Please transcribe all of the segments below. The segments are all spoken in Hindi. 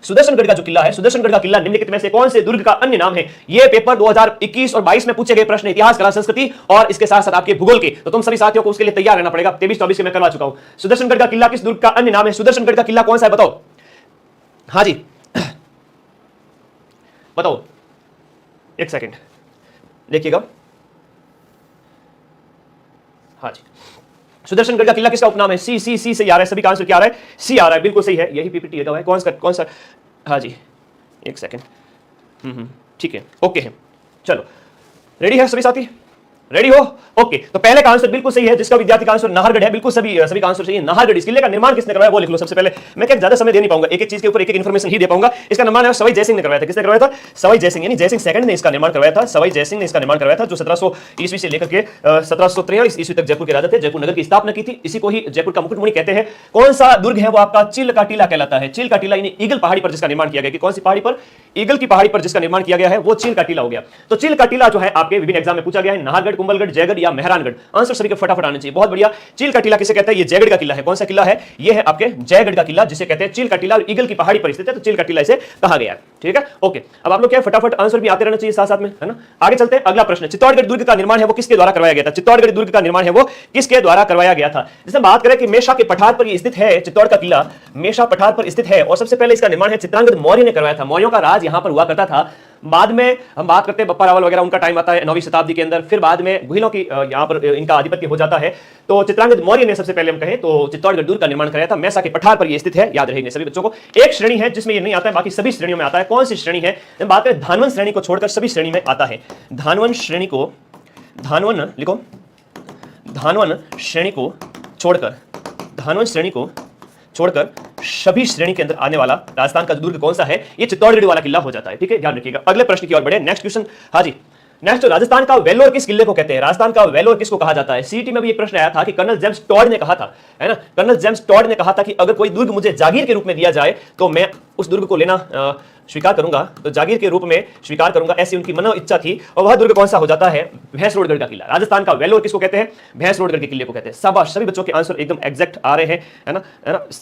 सुदर्शनगढ़ का जो किला है, सुदर्शनगढ़ का किला निम्नलिखित में से कौन से दुर्ग का अन्य नाम है? ये पेपर 2021 और 22 में पूछे गए प्रश्न, इतिहास, कला, संस्कृति और इसके साथ साथ आपके भूगोल के। तो तुम सभी साथियों को उसके लिए तैयार रहना पड़ेगा। 23-24 के मैं करवा चुका हूं। सुदर्शनगढ़ का किला किस दुर्ग का अन्य नाम है? सुदर्शनगढ़ का किला कौन सा है बताओ? हाँ जी बताओ, एक सेकंड देखिएगा। हाँ जी, सुदर्शनगढ़ का किला किसका उपनाम है? सी सी सी से आ रहा है, सभी का आंसर क्या आ रहा है? सी आ रहा है, बिल्कुल सही है। यही पीपीटी लगा हुआ है। कौन सा? हाँ जी एक सेकंड। ठीक है, ओके है। चलो रेडी है सभी साथी? रेडी हो? ओके, तो पहले का आंसर बिल्कुल सही है, जिसका विद्यार्थी का आंसर नाहरगढ़ है। बिल्कुल सभी का आंसर सही है, नाहरगढ़। इस किले का निर्माण किसने करवाया वो लिख लो सबसे पहले। मैं क्या ज्यादा समय दे नहीं पाऊंगा, एक एक चीज के ऊपर एक एक इंफॉर्मेशन ही दे पाऊंगा। इसका निर्माण सवाई जयसिंह ने करवाया था। किसने करवाया था? सवाई जयसिंह, यानी जयसिंह सेकंड ने इसका निर्माण करवाया था। सवाई जयसिंह ने इसका निर्माण करवाया था, जो 1700 ईस्वी से लेकर के 1743 ईस्वी तक जयपुर के राजा थे। जयपुर नगर की स्थापना की थी। इसी को ही जयपुर का मुकुटमणि कहते हैं। कौन सा दुर्ग है वो आपका? चील का टीला कहलाता है। चील का टीला यानी ईगल पहाड़ी पर जिसका निर्माण किया गया। कौन सी पहाड़ी पर? ईगल की पहाड़ी पर जिसका निर्माण किया गया है वो चील का टीला हो गया। तो चील का टीला जो है आपके विभिन्न एग्जाम में पूछा गया है, नाहरगढ़, कुंभलगढ़, जयगढ़ या मेहरानगढ़। आंसर सभी के फटाफट आने चाहिए। बहुत बढ़िया। चील का टीला किसे कहते हैं? ये जयगढ़ का किला है। कौन सा किला है? ये है आपके जयगढ़ का किला, जिसे कहते हैं चील का टीला, और ईगल की पहाड़ी पर स्थित है, तो चील का टीला इसे कहा गया है। ठीक है, ओके। अब आप लोग क्या फटाफट आंसर भी आते रहना चाहिए साथ साथ में, है ना। आगे चलते हैं, अगला प्रश्न। चित्तौड़गढ़ दुर्ग का निर्माण है वो किसके द्वारा करवाया गया था? चित्तौड़गढ़ दुर्ग का निर्माण है वो किसके द्वारा करवाया गया था? जैसे बात करें कि मेषा के पठार पर ये स्थित है, चित्तौड़ का किला मेषा पठार पर स्थित है, और सबसे पहले इसका निर्माण है चित्रांगद मौर्य ने करवाया था। मौर्यों का राज यहां पर हुआ करता था। बाद में हम बात करते हैं बप्पा रावल वगैरह, उनका टाइम आता है 9वीं शताब्दी के अंदर। फिर बाद में गुहिलों की यहां पर इनका आधिपत्य हो जाता है। तो चित्रांगद मौर्य ने सबसे पहले हम कहें तो चित्तौड़गढ़ दुर्ग का निर्माण कराया था। मेषा के पठार पर यह स्थित है, याद रहेंगे सभी बच्चों को। एक श्रेणी है जिसमें ये नहीं आता है, बाकी सभी श्रेणियों में आता है। कौन सी श्रेणी है? बात करें धानवन श्रेणी को छोड़कर सभी श्रेणी में आता है। धानवन श्रेणी को, धानवन लिखो, धानवन श्रेणी को छोड़कर, धानवन श्रेणी को छोड़कर सभी श्रेणी के अंदर आने वाला राजस्थान का दुर्ग कौन सा है? ये चित्तौड़गढ़ वाला किला हो जाता है। ठीक है, ध्यान रखिएगा। अगले प्रश्न की ओर बढ़े। Next question. हाँ जी, नेक्स्ट, राजस्थान का वेलोर किस किले को कहते हैं? राजस्थान का वेलोर किसको कहा जाता है? सीटी में भी एक प्रश्न आया था कि कर्नल जेम्स टॉड ने कहा था, है ना, कर्नल जेम्स टॉड ने कहा था कि अगर कोई दुर्ग मुझे जागीर के रूप में दिया जाए तो मैं उस दुर्ग को लेना स्वीकार करूंगा, तो जागीर के रूप में स्वीकार करूंगा, ऐसी उनकी मनो इच्छा थी। और वह दुर्ग कौन सा हो जाता है? भैंसरोडगढ़ का किला। राजस्थान का वेलोर किसको कहते हैं? भैंसरोडगढ़ के किले को कहते हैं। शाबाश, सभी बच्चों के आंसर एकदम एग्जैक्ट आ रहे हैं, है ना,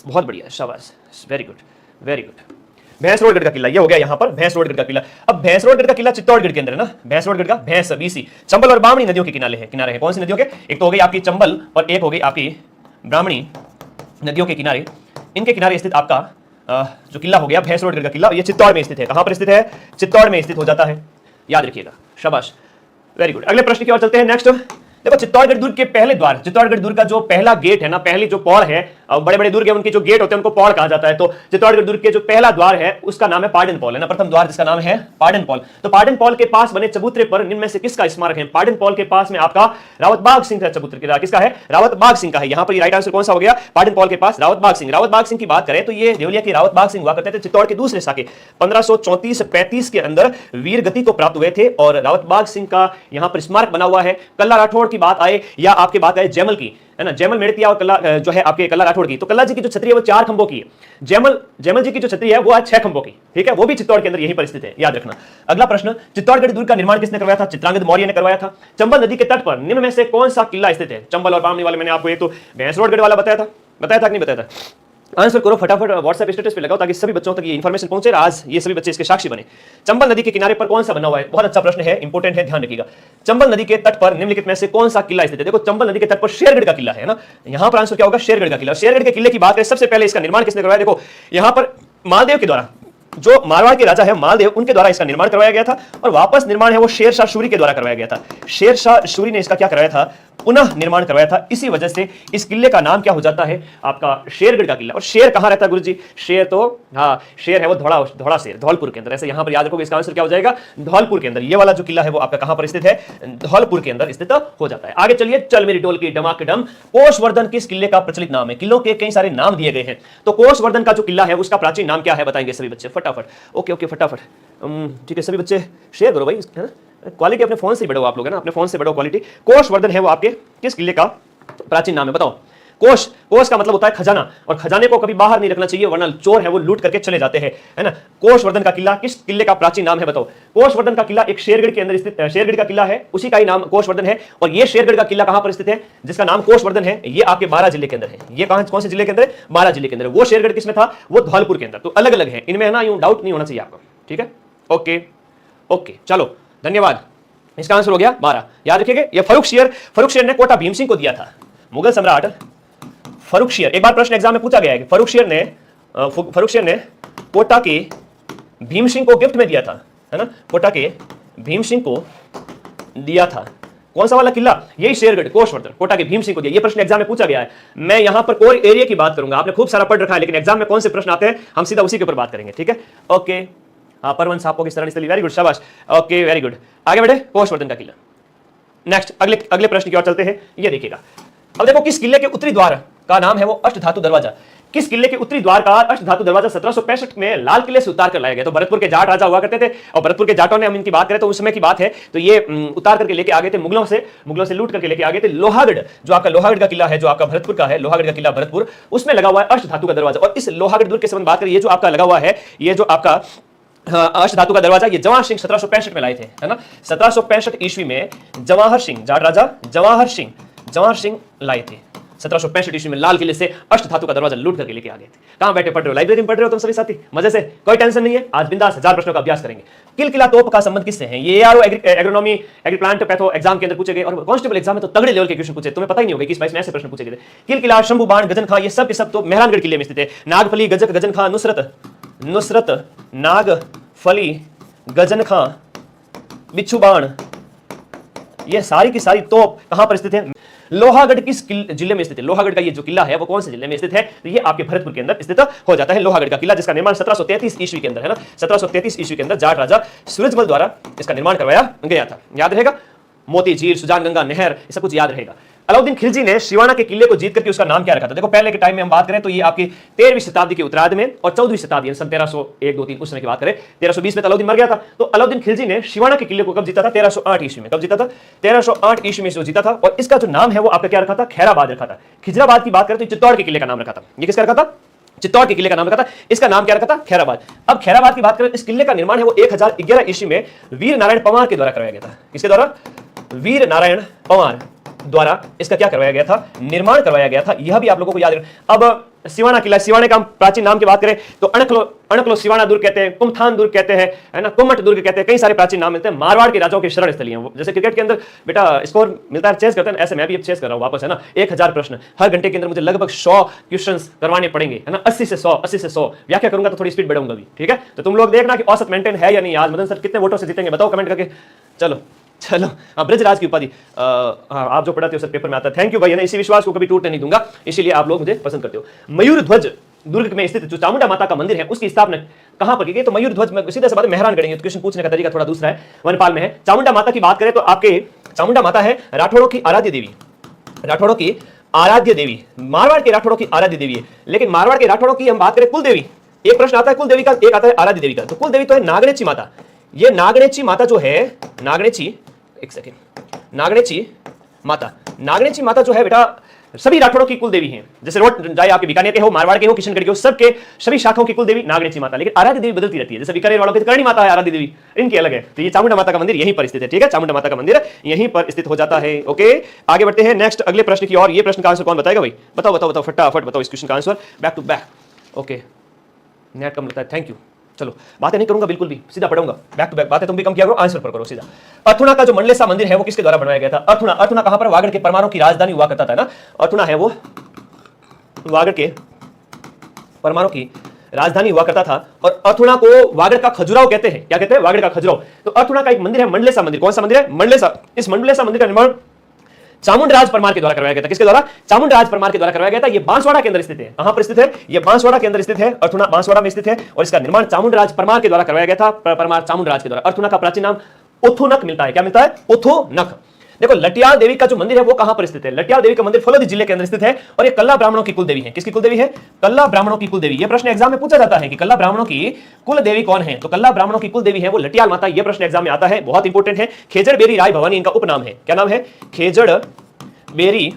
बहुत बढ़िया, शाबाश, very good, very good. Bhainsrorgarh का किला ये हो गया यहां पर, भैंसरोडगढ़ का किला। अब भैंसरोडगढ़ का किला चित्तौड़गढ़ के अंदर है ना, भैंसरोडगढ़ का, भैंस बीसी, चंबल और ब्राह्मणी नदियों के किनारे है। कौन सी नदियों के? एक तो हो गई आपकी चंबल और एक हो गई आपकी ब्राह्मणी नदियों के किनारे। इनके किनारे स्थित आपका जो किला हो गया भैंसरोडगढ़ का किला, ये चित्तौड़ में स्थित है। कहां पर स्थित है? चित्तौड़ में स्थित हो जाता है, याद रखिएगा, शाबाश, वेरी गुड। अगले प्रश्न की ओर चलते हैं। नेक्स्ट देखो, चित्तौड़गढ़ दुर्ग के पहले द्वार, चित्तौड़गढ़ दुर्ग का जो पहला गेट है ना, पहली जो पौड़ है, बड़े बड़े दुर्ग है उनके जो गेट होते हैं उनको पौड़ कहा जाता है। तो चित्तौड़गढ़ दुर्ग के जो पहला द्वार है उसका नाम है पार्डन पॉल, है ना, प्रथम द्वार जिसका नाम है पार्डन पॉल। तो पार्डन पॉल के पास बने चबूतरे पर निम्न में से किसका स्मारक है? पार्डन पॉल के पास में आपका रावत बाग सिंह का चबूतरा किसका है? रावत बाग सिंह का है। यहां पर राइट आंसर कौन सा हो गया? पार्डन पॉल के पास रावत बाग सिंह। रावत बाग सिंह की बात करें तो ये देवलिया के रावत बाग सिंह हुआ करते थे चित्तौड़ के दूसरे शाखे, 1534-35 के अंदर वीर गति को प्राप्त हुए थे, और रावत बाग सिंह का यहां पर स्मारक बना हुआ है। कल्ला राठौड़ की बात आए या आपके बात आए जयमल की, है ना, जयमल मेड़तिया और कल्ला जो है आपके कल्ला राठौड़ की, तो कल्ला जी की जो छतरी है वो 4 खंभों की है। जयमल जी की जो छतरी है वो है 6 खंभों की। ठीक है, वो भी चित्तौड़ के अंदर यही परिस्थिति है, याद रखना। अगला प्रश्न, चित्तौड़गढ़ दुर्ग का निर्माण किसने करवाया था? चित्रांगद मौर्य ने करवाया था। चंबल नदी के तट पर निम्न में से कौन सा किला स्थित है? चंबल और ब्राह्मणी वाले मैंने आपको एक तो भैंसरोडगढ़ वाला बताया था कि नहीं बताया था? आंसर करो फटाफट, व्हाट्सएप स्टेटस पे लगाओ ताकि सभी बच्चों तक ये इन्फॉर्मेशन पहुंचे, आज ये सभी बच्चे इसके साक्षी बने। चंबल नदी के किनारे पर कौन सा बना हुआ है? बहुत अच्छा प्रश्न है, इंपॉर्टेंट है, ध्यान रखिएगा। चंबल नदी के तट पर निम्नलिखित में से कौन सा किला स्थित है? देखो, चंबल नदी के तट पर शेरगढ़ का किला है ना, यहां पर आंसर क्या होगा? शेरगढ़ का किला। शेरगढ़ के किले की बात करें, सबसे पहले इसका निर्माण किसने करवाया? देखो, यहां पर मालदेव के द्वारा, जो मारवाड़ के राजा है मालदेव, उनके द्वारा इसका निर्माण करवाया गया था, और वापस निर्माण है वो शेरशाह सूरी के द्वारा करवाया गया था। शेरशाह सूरी ने इसका क्या करवाया था? पुनः निर्माण करवाया था। इसी वजह से इस किले का नाम क्या हो जाता है? आपका शेरगढ़ का किला। और शेर कहां रहता है गुरुजी? शेर तो हाँ, शेर है वो धौड़ा शेर, धौलपुर के अंदर। ऐसे यहां पर याद रखोगे, इसका आंसर क्या हो जाएगा? धौलपुर के अंदर। ये वाला जो किला है वो आपका कहां पर स्थित है? धौलपुर के अंदर स्थित हो जाता है। आगे चलिए, चल मेरी डोल की डमाकडम, कोषवर्धन किस किले का प्रचलित नाम है? किलों के कई सारे नाम दिए गए हैं, तो कोषवर्धन का जो किला है उसका प्राचीन नाम क्या है? बताएंगे सभी बच्चे फटाफट। ओके फटाफट, ठीक है, सभी बच्चे शेयर करो भाई, है ना, क्वालिटी अपने फोन से बढ़ाओ आप लोग, है ना, अपने फोन से बढ़ाओ क्वालिटी। कोषवर्धन है वो आपके किस किले का प्राचीन नाम है? बताओ कोष, कोष का मतलब होता है खजाना, और खजाने को कभी बाहर नहीं रखना चाहिए वरना चोर है वो लूट करके चले जाते हैं, है ना। कोषवर्धन का किला किस किले का प्राचीन नाम है बताओ। कोषवर्धन का किला एक शेरगढ़ के अंदर स्थित शेरगढ़ का किला है, उसी का ही नाम कोषवर्धन है। और ये शेरगढ़ का किला कहां पर स्थित है जिसका नाम कोषवर्धन है, ये आपके बारां जिले के अंदर है। ये कौन से जिले के अंदर? बारां जिले के अंदर। वो शेरगढ़ किसमें था? वो धौलपुर के अंदर। तो अलग अलग है इनमें, है ना, यूं डाउट नहीं होना चाहिए आपको, ठीक है। ओके ओके, चलो धन्यवाद। इसका आंसर हो गया 12। याद रखिएगा, ये फर्रुखशियर ने कोटा भीम सिंह को दिया था। मुगल सम्राट फर्रुखशियर, एक बार प्रश्न एग्जाम में पूछा गया है कि फर्रुखशियर ने कोटा के भीम सिंह को गिफ्ट में दिया था, है ना, कोटा के भीम सिंह को दिया था। कौन सा वाला किला? यही शेरगढ़, कोषवर्धन, कोटा के भीम सिंह को दिया। ये प्रश्न एग्जाम में पूछा गया है। मैं यहां पर कोर एरिया की बात करूंगा, आपने खूब सारा पढ़ रखा है, लेकिन एग्जाम में कौन से प्रश्न आते हैं हम सीधा उसी के ऊपर बात करेंगे, ठीक है। ओके, हाँ, परवन साहब की तरह, वेरी गुड, शाबाश। ओके, वेरी गुड, आगे बढ़े। कोषवर्धन का किला। नेक्स्ट, अगले प्रश्न की ओर चलते हैं। ये देखिएगा, अब देखो किस किले के उत्तरी द्वार का नाम है वो अष्टधातु दरवाजा। किस किले के उत्तरी द्वार का अष्टधातु दरवाजा 1765 में लाल किले से उतार कर लाया गया। तो भरतपुर के जाट राजा हुआ करते थे, और भरतपुर के जाटों ने, हम इनकी बात करें तो उस समय की बात है, तो ये उतार करके लेके आ गए थे मुगलों से लूट करके लेके आ गए थे लोहागढ़। जो आपका लोहागढ़ का किला है, जो आपका भरतपुर का है, लोहागढ़ का किला भरतपुर, उसमें लगा हुआ है अष्टधातु का दरवाजा। और इस लोहागढ़ दुर्ग के संबंध बात करें, ये जो आपका लगा हुआ है, ये जो आपका अष्टधातु का दरवाजा, ये जवाहर सिंह 1765 में लाए थे, है ना। 1765 ईस्वी में जवाहर सिंह, जाट राजा जवाहर सिंह लाए थे 1765 ईस्वी में लाल किले से अष्टधातु का दरवाजा लूट करके लेके आ गए थे। कहां बैठे पढ़ रहे हो? लाइब्रेरी में पढ़ रहे हो तुम सभी साथी, मजे से, कोई टेंशन नहीं है। आज बिंदास 1000 प्रश्नों का अभ्यास करेंगे। किलकिला तोप का संबंध किससे है? ये यार एग्रोनॉमी, एग्रीप्लांट, पैथो एग्जाम के अंदर पूछे गए, और कांस्टेबल एग्जाम में तो तगड़े लेवल के क्वेश्चन पूछे, तुम्हें पता ही नहीं होगा कि इस बार में ऐसे प्रश्न पूछे गए। किलकिला, शंभू बाण, गजन खां, ये सब के सब तो मेहरानगढ़ किले में स्थित है। नागफली, गजक, गजन खां, नुसरत, नागफली, गजन खां, बिच्छू बाण, ये सारी की सारी तोप कहां पर स्थित है? लोहागढ़ किस जिले में स्थित है? लोहागढ़ का ये जो किला है वो कौन से जिले में स्थित है? तो ये आपके भरतपुर के अंदर स्थित हो जाता है लोहागढ़ का किला, जिसका निर्माण 1733 ईस्वी के अंदर, है ना, 1733 ईस्वी के अंदर जाट राजा सूरजमल द्वारा इसका निर्माण करवाया गया था। याद रहेगा, मोती झील, सुजानगंगा नहर, ये सब कुछ याद रहेगा। अलाउद्दीन खिलजी ने शिवाना के किले को जीत करके उसका नाम क्या रखा था? देखो, पहले के टाइम में हम बात करें तो ये आपकी 13वीं शताब्दी के उत्तरार्ध में, और 14वीं शताब्दी सन 1301, 2, 3 उस समय की बात करें, 1320 में तो अलाउद्दीन मर गया था। तो अलाउद्दीन खिलजी ने शिवाना के किले को कब जीता था? 1308 ईस्वी में। कब जीता था? 1308 ईस्वी में जो जीता था। और इसका जो नाम है वो आपका क्या रखा था? खैराबाद रखा था। खिजराबाद की बात करें तो चित्तौड़ के किले का नाम रखा था। ये किसका रखा था? चित्तौड़ के किले का नाम रखा था। इसका नाम क्या रखा था? खैराबाद। अब खैराबाद की बात करें, इस किले का निर्माण है वो 1011 ईस्वी में वीर नारायण पंवार के द्वारा करवाया गया था। किसके द्वारा? वीर नारायण पंवार द्वारा इसका क्या करवाया गया था? निर्माण करवाया गया था। यह भी आप लोगों को याद रखना। अब सिवाना किला, सिवाने का प्राचीन नाम की बात करें तो अणकलो सिवाना दुर्ग कहते हैं, कुमथान दुर्ग कहते हैं, है ना, कुमट दुर्ग कहते हैं, कई सारे प्राचीन नाम मिलते हैं। मारवाड़ के राजाओं की शरण स्थली हैं। जैसे क्रिकेट के अंदर बेटा स्कोर मिलता है, चेस करते हैं, ऐसे मैं भी अब चेस कर रहा हूं वापस, है ना। 1000 प्रश्न हर घंटे के अंदर मुझे लगभग 100 क्वेश्चन करवाने पड़ेंगे, है ना। 80 से 100 व्याख्या करूंगा तो थोड़ी स्पीड बढ़ाऊंगा भी, ठीक है। तो तुम लोग देखना कि औसत मेंटेन है या नहीं। आज मदन सर कितने वोटों से जीतेंगे बताओ कमेंट करके। चलो, हाँ, ब्रजराज की उपाधि, आप जो पढ़ाते हो सर पेपर में आता है। थैंक यू भाई, इसी विश्वास को कभी टूटने नहीं दूंगा, इसीलिए आप लोग मुझे पसंद करते हो। मयूर ध्वज दुर्ग में स्थित जो चामुंडा माता का मंदिर है उसकी स्थापना कहां पर की गई? तो मयूर ध्वज में सीधा सा बात मेहरानगढ़ है। क्वेश्चन पूछने का तरीका थोड़ा दूसरा है, वनपाल में है। चामुंडा माता की बात करें तो आपके चामुंडा माता है राठौड़ों की आराध्य देवी, राठौड़ों की आराध्य देवी, मारवाड़ के राठौड़ों की आराध्य देवी है। लेकिन मारवाड़ के राठौड़ों की हम बात करें कुल देवी, एक प्रश्न आता है कुल देवी का, एक आता है आराध्य देवी का। तो कुल देवी तो है नागणेची माता। ये नागणेची माता जो है, नागणेची, एक सेकेंड, नागणेची माता जो है बेटा सभी राठौड़ों की कुल देवी हैं। जैसे रोड जाए आपके बीकानेर के हो, मारवाड़ के हो, किशनगढ़ के हो, सबके सभी शाखाओं की कुल देवी नागणेची माता। लेकिन आराध्य देवी बदलती रहती है। जैसे बीकानेर वालों की करणी माता है, आराध्य देवी इनकी अलग है। तो ये चामुंडा माता का मंदिर यहीं पर स्थित है, ठीक है। चामुंडा माता का मंदिर यहीं पर स्थित हो जाता है। ओके, आगे बढ़ते हैं नेक्स्ट अगले प्रश्न की ओर। ये प्रश्न का आंसर कौन बताएगा भाई? बताओ फटाफट बताओ इस क्वेश्चन का answer, back to back. Okay, net कम लगता है, थैंक यू। चलो, बातें नहीं करूंगा बिल्कुल भी, सीधा पढ़ूंगा, बैक टू बैक बातें तुम भी कम किया करो, आंसर पर करो सीधा। अर्थुणा का जो मंडलेसा मंदिर है वो किसके द्वारा बनवाया गया था? अर्थुणा कहां पर? वागड़ के परमाणु की राजधानी हुआ करता था ना। अर्थुणा है वो वागड़ के परमाणु की राजधानी हुआ करता था। और अर्थुणा को वागड़ का खजुराहो कहते हैं। क्या कहते हैं? वागड़ का खजुराहो। तो अर्थुणा का एक मंदिर है मंडलेसा मंदिर। कौन सा मंदिर है? मंडलेसा। इस मंडलेसा मंदिर का निर्माण चामुंडराज परमार के द्वारा करवाया गया था। किसके द्वारा? चामुंडराज परमार के द्वारा करवाया गया था। ये बांसवाड़ा के अंदर स्थित है। कहां पर स्थित है? ये बांसवाड़ा के अंदर स्थित है। अर्थुणा बांसवाड़ा में स्थित है और इसका निर्माण चामुंडराज परमार के द्वारा करवाया गया था। परमार चामुंडराज के द्वारा। अर्थुणा का प्राचीन नाम उथुनक मिलता है। क्या मिलता है? उथुनक। देखो, लटियाल देवी का जो मंदिर है वो कहां पर स्थित है? लटियाल देवी का मंदिर फलोदी जिले के अंदर स्थित है और ये कल्ला ब्राह्मणों की कुल देवी है। किसकी कुल देवी है? कल्ला ब्राह्मणों की कुल देवी। ये प्रश्न एग्जाम में पूछा जाता है कि कल्ला ब्राह्मणों की कुल देवी कौन है? तो कल्ला ब्राह्मणों की कुल देवी है वो लटियाल माता। ये प्रश्न एग्जाम में आता है, बहुत इंपॉर्टेंट है। खेजड़ बेरी राय भवानी इनका उपनाम है। क्या नाम है? खेजड़ बेरी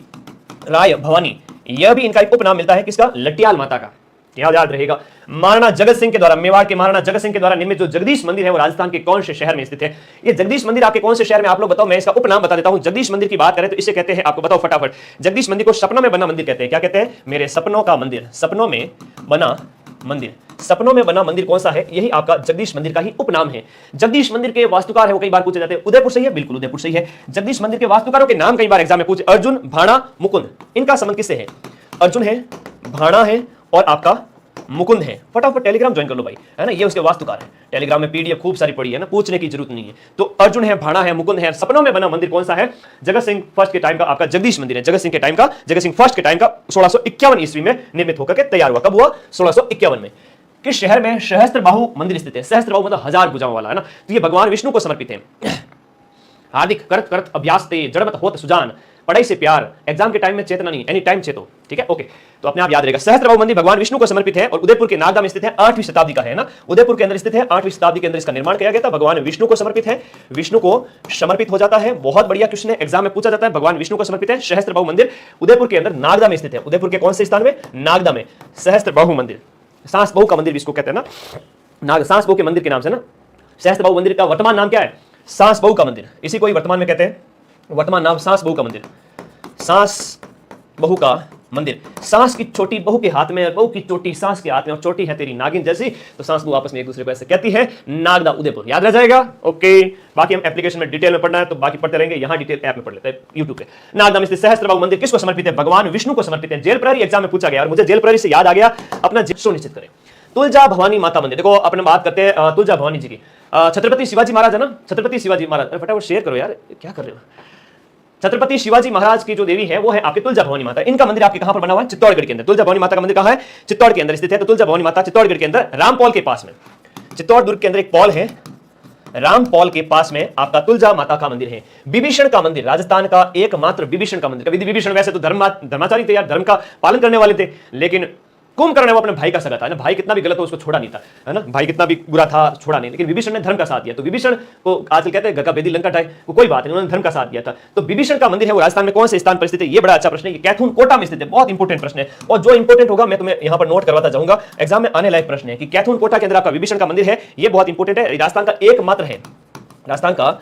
राय भवानी यह भी इनका एक उपनाम मिलता है किसका? लटियाल माता का, याद रहेगा। महाराणा जगत सिंह के द्वारा, मेवाड़ के महाराणा जगत सिंह के द्वारा निर्मित जो जगदीश मंदिर है वो राजस्थान के कौन से शहर में स्थित है? ये जगदीश मंदिर आपके कौन से शहर में? आप लोग बताओ, मैं इसका उपनाम बता देता हूं। जगदीश मंदिर की बात करें तो इसे कहते हैं, आपको बताओ फटाफट, जगदीश मंदिर को सपनों में बना मंदिर कहते हैं। क्या कहते हैं? मेरे सपनों का मंदिर, सपनों में बना मंदिर। सपनों में बना मंदिर कौन सा है? यही आपका जगदीश मंदिर का ही उपनाम है। जगदीश मंदिर के वास्तुकार है वो कई बार पूछे जाते हैं। उदयपुर सही है, बिल्कुल उदयपुर सही है। जगदीश मंदिर के वास्तुकारों के नाम कई बार एग्जाम में पूछे, अर्जुन, भाणा, मुकुंद। इनका संबंध किससे है? अर्जुन है, भाणा है और आपका मुकुंद है। फटाफट टेलीग्राम ज्वाइन कर लो भाई, है ना, ये उसके वास्तुकार है। टेलीग्राम में पीडीएफ खूब सारी पड़ी है ना, पूछने की जरूरत नहीं है। तो अर्जुन है, भाणा है, मुकुंद है। सपनों में बना मंदिर कौन सा है? जगत सिंह फर्स्ट के टाइम का आपका जगदीश मंदिर है। जगत सिंह के टाइम का, जगत सिंह फर्स्ट के टाइम का 1651 ईस्वी में निर्मित होकर के तैयार हुआ। कब हुआ? 1651 में। किस शहर में? सहस्त्रबाहु मंदिर स्थित है। सहस्त्रबाहु मतलब 1000 भुजाओं वाला, है ना। तो ये भगवान विष्णु को समर्पित है। हार्दिक करत करत अभ्यास ते जड़मत होत सुजान, पढ़ाई से प्यार, एग्जाम के टाइम में चेतना नहीं, एनी टाइम चेतो। ठीक है, ओके, तो अपने आप याद रहेगा। सहस्त्रबाहु मंदिर भगवान विष्णु को समर्पित है और उदयपुर के नागदा में स्थित है। 8वीं शताब्दी का है ना, उदयपुर के अंदर स्थित है। 8वीं शताब्दी के अंदर इसका निर्माण किया गया था। भगवान विष्णु को समर्पित है, विष्णु को समर्पित हो जाता है। बहुत बढ़िया क्वेश्चन है, एग्जाम में पूछा जाता है। भगवान विष्णु को समर्पित है। सहस्त्रबाहु मंदिर उदयपुर के अंदर नागदा में स्थित है। उदयपुर के कौन से स्थान में? नागदा में। सहस्त्रबाहु मंदिर, सांस बहु का मंदिर भी इसको कहते हैं ना, नाग सांस बहु के मंदिर के नाम से ना। सहस्त्रबाहु मंदिर का वर्तमान नाम क्या है? सांस बहु का मंदिर। इसी को ही वर्तमान में कहते हैं, वर्तमान नाम सांस बहु का मंदिर। सांस बहु का मंदिर। सांस की छोटी बहू के हाथ में, बहू की चोटी सांस के हाथ में, और चोटी है तेरी नागिन जैसी, तो सांस बहु आपस में एक दूसरे को ऐसे कहती है। नागदा उदयपुर, याद रह जाएगा। ओके, बाकी हम एप्लीकेशन में डिटेल में पढ़ना है तो बाकी पढ़ते रहेंगे, यहां डिटेल ऐप में पढ़ लेते हैं यूट्यूब पे। नागदा में स्थित सहस्त्रबाहु मंदिर किसको समर्पित है? भगवान विष्णु को समर्पित है। जेल प्रहरी एग्जाम में पूछा गया और मुझे जेल प्रहरी से याद आ गया, अपना सुनिश्चित करें। तुलजा भवानी माता मंदिर, देखो अपने बात करते हैं तुलजा भवानी जी की। छत्रपति शिवाजी महाराज है ना, छत्रपति शिवाजी महाराज, फटाफट शेयर करो यार, क्या कर रहे हो। छत्रपति शिवाजी महाराज की जो देवी है वो है आपकी तुलजा भवानी माता। इनका मंदिर आपके कहां पर बना हुआ है? चित्तौड़गढ़ के अंदर। तुलजा भवानी माता का मंदिर कहां है? चित्तौड़ के अंदर स्थित है। तो तुलजा भवानी माता चित्तौड़गढ़ के अंदर रामपौल के पास में, चित्तौड़ दुर्ग के अंदर एक पौल है, रामपौल के पास में आपका तुलजा माता का मंदिर है। विभीषण का मंदिर, राजस्थान का एकमात्र विभीषण का मंदिर। कभी विभीषण वैसे तो धर्माचारी थे यार, धर्म का पालन करने वाले थे, लेकिन कुंभकर्ण वो अपने भाई का सगा था ना, भाई कितना भी गलत हो उसको छोड़ा नहीं था, है ना, भाई कितना भी बुरा था छोड़ा नहीं, लेकिन विभीषण ने धर्म का साथ दिया। तो विभीषण को आजकल कहते हैं गका बेदी लंका टाइप, वो कोई बात नहीं, उन्होंने धर्म का साथ दिया था। तो विभीषण का मंदिर है वो राजस्थान में कौन से स्थान पर स्थित है? ये बड़ा अच्छा प्रश्न है। कैथून कोटा में स्थित है। बहुत इंपॉर्टेंट प्रश्न है और जो इंपॉर्टेंट होगा मैं तुम्हें यहाँ पर नोट करवाता जाऊंगा, एग्जाम में आने लायक प्रश्न है कि कैथून कोटा के अंदर आपका विभीषण का मंदिर है। ये बहुत इंपॉर्टेंट है, राजस्थान का एकमात्र है, राजस्थान का